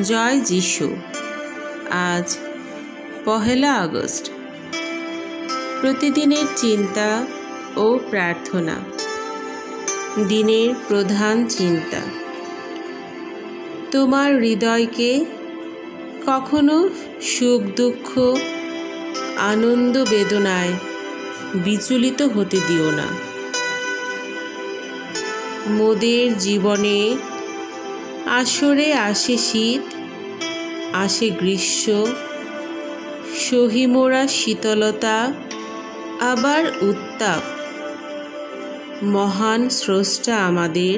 জয় যিশু। আজ 1 আগস্ট। প্রতিদিনের চিন্তা ও প্রার্থনা। দিনের প্রধান চিন্তা। তোমার হৃদয়কে কখনো সুখ দুঃখ আনন্দ বেদনায় বিচলিত হতে দিও না। মোদের জীবনে আসরে আসে শীত, আসে গ্রীষ্ম, সহিমোরা শীতলতা, আবার উত্তাপ। মহান স্রষ্টা আমাদের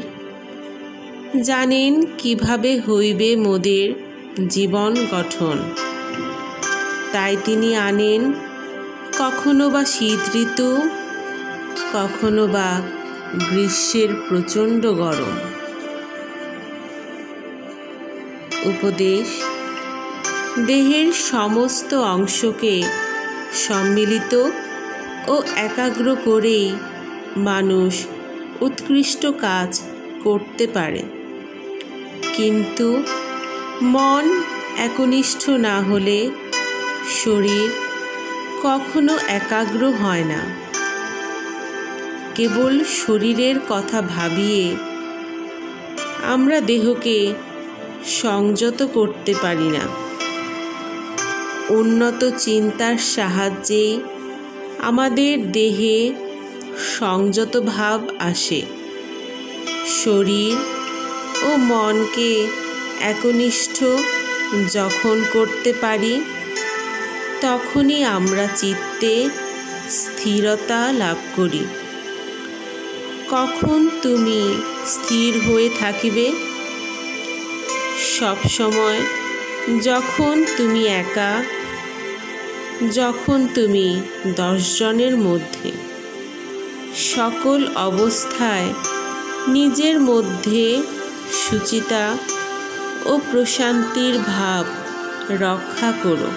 জানেন কিভাবে হইবে মোদের জীবন গঠন। তাই তিনি আনেন কখনো বা শীত ঋতু, কখনো বা গ্রীষ্মের প্রচণ্ড গরম। উপদেশ: দেহের সমস্ত অংশকে সম্মিলিত ও একাগ্র করেই মানুষ উৎকৃষ্ট কাজ করতে পারে, কিন্তু মন একনিষ্ঠ না হলে শরীর কখনো একাগ্র হয় না। কেবল শরীরের কথা ভাবিয়ে আমরা দেহকে সংযত করতে পারি না। উন্নত চিন্তার সাহায্যে আমাদের দেহে সংযত ভাব আসে। শরীর ও মনকে একনিষ্ঠ যখন করতে পারি, তখনই আমরা চিত্তে স্থিরতা লাভ করি। কখন তুমি স্থির হয়ে থাকিবে? সব সময়, যখন তুমি একা, যখন তুমি 10 জনের মধ্যে। সকল অবস্থায় নিজের মধ্যে সুচিতা ও প্রশান্তির ভাব রক্ষা করো।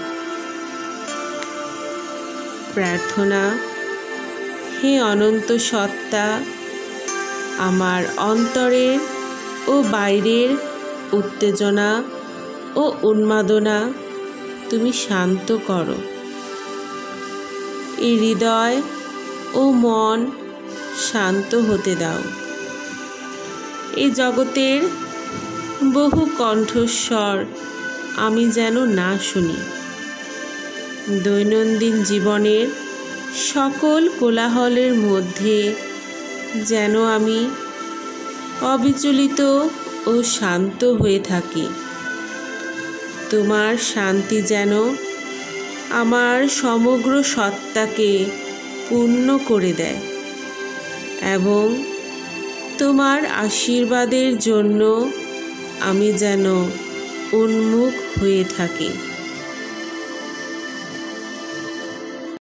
প্রার্থনা: হে অনন্ত সত্তা, আমার অন্তরের ও বাইরের উত্তেজনা ও উন্মাদনা তুমি শান্ত করো। এই হৃদয় ও মন শান্ত হতে দাও। এই জগতের বহু কণ্ঠস্বর আমি যেন না শুনি। দৈনন্দিন জীবনের সকল কোলাহলের মধ্যে যেন আমি অবিচলিত ও শান্ত হয়ে থাকি। তোমার শান্তি যেন আমার সমগ্র সত্তাকে পূর্ণ করে দেয় এবং তোমার আশীর্বাদের জন্য আমি যেন উন্মুখ হয়ে থাকি।